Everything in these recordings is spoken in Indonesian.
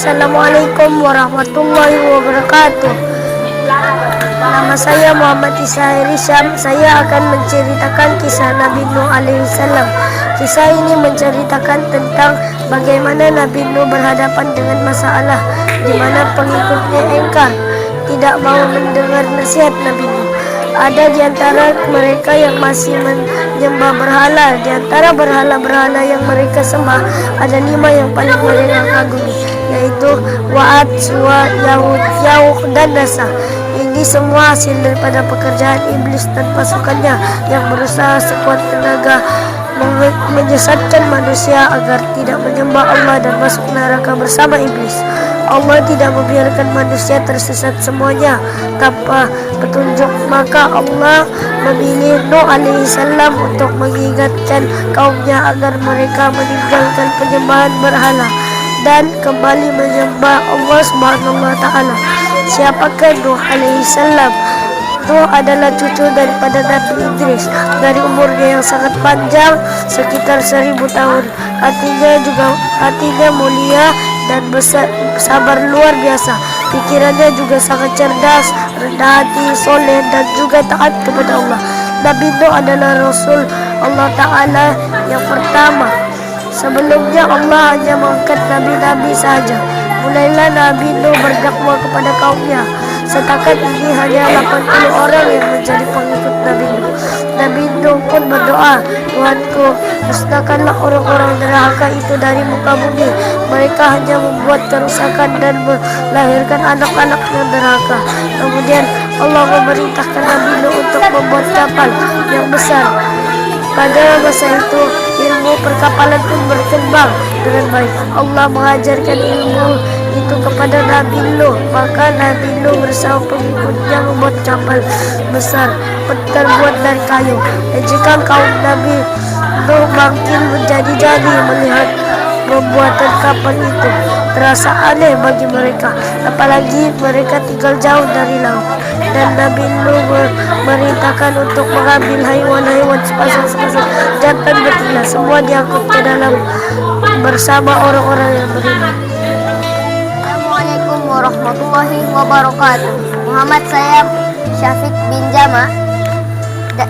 Assalamualaikum warahmatullahi wabarakatuh. Nama saya Muhammad Isa Irsyam. Saya akan menceritakan kisah Nabi Nuh alaihissalam. Kisah ini menceritakan tentang bagaimana Nabi Nuh berhadapan dengan masalah di mana pengikutnya engkar, tidak mau mendengar nasihat Nabi Nuh. Ada di antara mereka yang masih menyembah berhala. Di antara berhala-berhala yang mereka sembah, ada 5 yang paling mereka kagumi, yaitu Wa'ad, Suwa, Ya'uq, dan Nasr. Ini semua hasil daripada pekerjaan iblis dan pasukannya yang berusaha sekuat tenaga menyesatkan manusia agar tidak menyembah Allah dan masuk neraka bersama iblis. Allah tidak membiarkan manusia tersesat semuanya tanpa petunjuk, maka Allah memilih Nuh alaihissalam untuk mengingatkan kaumnya agar mereka meninggalkan penyembahan berhala dan kembali menyembah Allah Subhanahu wa taala. Siapakah Nuh alaihissalam? Nuh adalah cucu daripada Nabi Idris dari umurnya yang sangat panjang, sekitar 1000 tahun. Hatinya mulia dan sabar luar biasa. Pikirannya juga sangat cerdas, rendah hati, soleh, dan juga taat kepada Allah. Nabi Nuh adalah Rasul Allah Ta'ala yang pertama. Sebelumnya Allah hanya mengangkat nabi-nabi saja. Mulailah Nabi Nuh berdakwah kepada kaumnya. Setakat ini hanya 80 orang yang menjadi pengikut Nabi Nuh. Nabi Nuh pun berdoa, Tuhanku, musnahkanlah orang-orang neraka itu dari muka bumi. Mereka hanya membuat kerusakan dan melahirkan anak-anak yang neraka. Kemudian Allah memerintahkan Nabi Nuh untuk membuat kapal yang besar. Pada masa itu ilmu perkapalan pun berkembang dengan baik. Allah mengajarkan ilmu itu kepada Nabi Nuh, maka Nabi Nuh bersama pengikutnya membuat kapal besar terbuat dari kayu. Dan jika kaum Nabi Nuh makin menjadi-jadi melihat pembuatan kapal itu, terasa aneh bagi mereka, apalagi mereka tinggal jauh dari laut. Dan Nabi Nuh memerintahkan untuk mengambil haiwan-haiwan sepasang jantan betina, semua diangkut ke dalam bersama orang-orang yang beriman. Assalamualaikum warahmatullahi wabarakatuh. Muhammad saya Syafiq bin Jama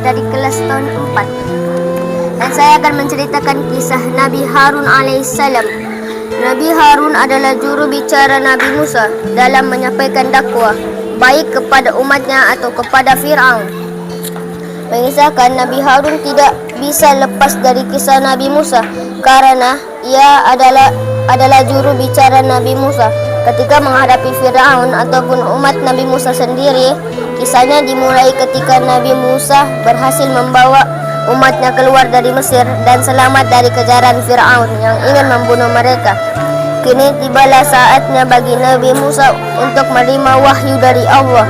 dari kelas tahun 4. Dan saya akan menceritakan kisah Nabi Harun alaihissalam. Nabi Harun adalah juru bicara Nabi Musa dalam menyampaikan dakwah, baik kepada umatnya atau kepada Fir'aun. Mengisahkan Nabi Harun tidak bisa lepas dari kisah Nabi Musa karena ia adalah juru bicara Nabi Musa. Ketika menghadapi Fir'aun ataupun umat Nabi Musa sendiri, kisahnya dimulai ketika Nabi Musa berhasil membawa umatnya keluar dari Mesir dan selamat dari kejaran Fir'aun yang ingin membunuh mereka. Kini tibalah saatnya bagi Nabi Musa untuk menerima wahyu dari Allah.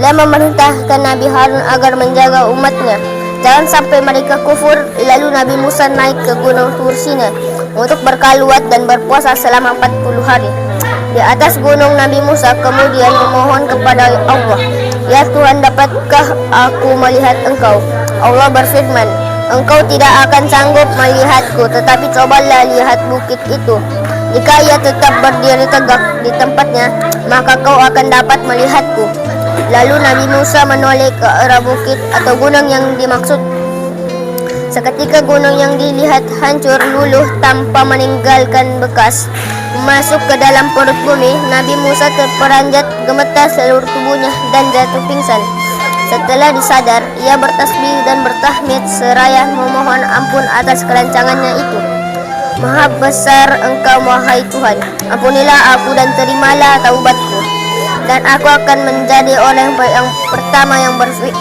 Dia memerintahkan Nabi Harun agar menjaga umatnya, jangan sampai mereka kufur. Lalu Nabi Musa naik ke gunung Tur Sina untuk berkhalwat dan berpuasa selama 40 hari. Di atas gunung Nabi Musa kemudian memohon kepada Allah, Ya Tuhan, dapatkah aku melihat engkau? Allah berfirman, engkau tidak akan sanggup melihatku, tetapi cobalah lihat bukit itu. Jika ia tetap berdiri tegak di tempatnya, maka kau akan dapat melihatku. Lalu Nabi Musa menoleh ke arah bukit atau gunung yang dimaksud. Seketika gunung yang dilihat hancur luluh tanpa meninggalkan bekas masuk ke dalam perut bumi. Nabi Musa terperanjat, gemetar seluruh tubuhnya dan jatuh pingsan. Setelah disadar, ia bertasbih dan bertahmid seraya memohon ampun atas kerancangannya itu. Maha besar Engkau, wahai Tuhan, ampunilah aku dan terimalah taubatku, dan aku akan menjadi orang yang pertama yang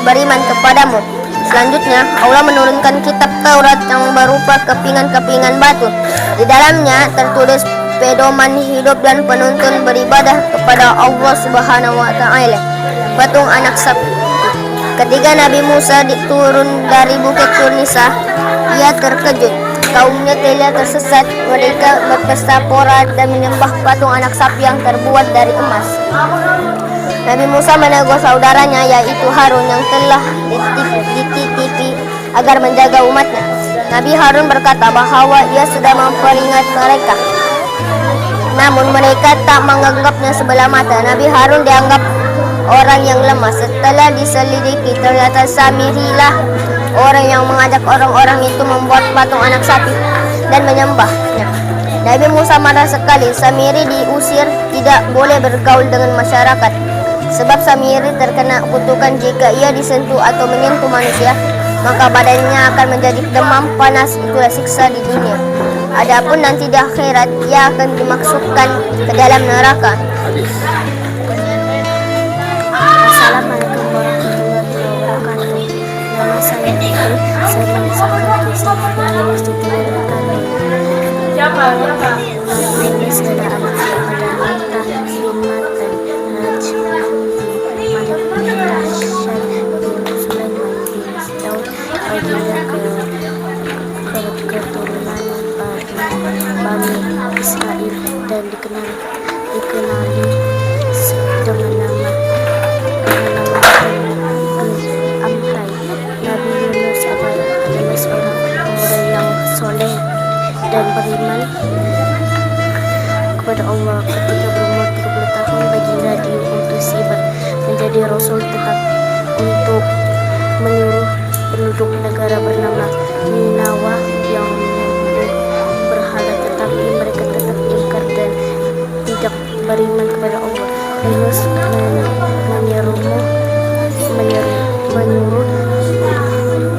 beriman kepadamu. Selanjutnya, Allah menurunkan kitab Taurat yang berupa kepingan-kepingan batu. Di dalamnya tertulis pedoman hidup dan penuntun beribadah kepada Allah Subhanahu wa taala. Patung anak sapi. Ketika Nabi Musa diturun dari bukit Turnisa, ia terkejut. Kaumnya telah tersesat. Mereka berpesta pora dan menyembah patung anak sapi yang terbuat dari emas. Nabi Musa menegur saudaranya yaitu Harun yang telah dititipi agar menjaga umatnya. Nabi Harun berkata bahwa ia sedang memperingat mereka. Namun mereka tak menganggapnya sebelah mata. Nabi Harun dianggap orang yang lemah. Setelah diselidiki, ternyata Samirilah orang yang mengajak orang-orang itu membuat patung anak sapi dan menyembahnya. Nabi Musa marah sekali. Samiri diusir, tidak boleh bergaul dengan masyarakat. Sebab Samiri terkena kutukan jika ia disentuh atau menyentuh manusia, maka badannya akan menjadi demam panas. Itulah siksa di dunia. Adapun nanti di akhirat, ia akan dimasukkan ke dalam neraka. Assalamualaikum warahmatullahi wabarakatuh. Nama saya Edi. Saya mengisahkan kisah dari Masjid Nurul. Nabi Yunus adalah anak kepada Muta bin Matan, Rajul bin Malik bin Rashad bin Sulaiman bin Daud, baginda keturunan Bani Israel, dan dikenali dengan nama Amtai. Nabi Yunus adalah seorang pemuda yang soleh dan beriman kepada Allah. Ketika berumur 30 tahun, baginda diutusi menjadi rasul, tetap untuk menyuruh penduduk negara bernama Ninawa yang menyembelih berhala, tetapi mereka tetap ingkar dan tidak beriman kepada Allah. Yunus menyuruh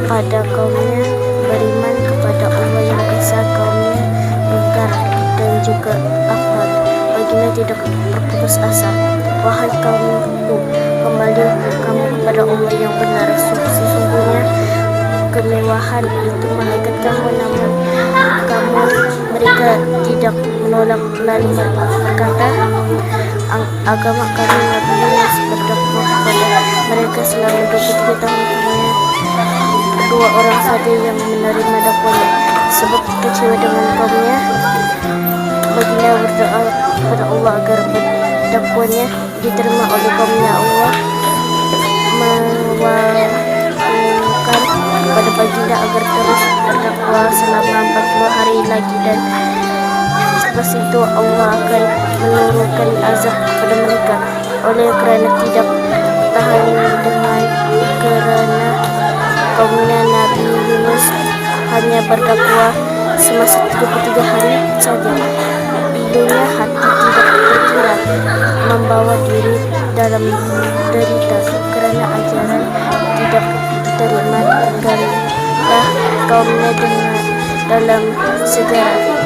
pada kaumnya beriman kepada Allah yang Esa. Kaumnya ingkar dan juga akbar. Baginda tidak berputus asa. Wahai kaumku, kembali kamu kepada Allah yang benar. Sesungguhnya kemewahan itu malaikat kamu, namun mereka tidak menolak, lalu berkata, agama kami. Nabi Yunus berdakwah kepada mereka selama 23 tahun. Hanya 2 orang saja yang menerima dakwahnya. Sebab kecewa dengan kaumnya, baginda berdoa kepada Allah agar dakwahnya diterima oleh kaumnya. Allah mewakilkan kepada baginda agar terus berdakwah selama 40 hari lagi, dan setelah itu Allah akan menurunkan azab kepada mereka. Oleh kerana tidak tahan dengan kerana kaumnya, Nabi Yunus hanya berdakwah semasa 33 hari saja. Ibunya hati tidak berkira, membawa diri dalam derita kerana ajaran tidak diterima. Tinggallah kaumnya dalam sejarah.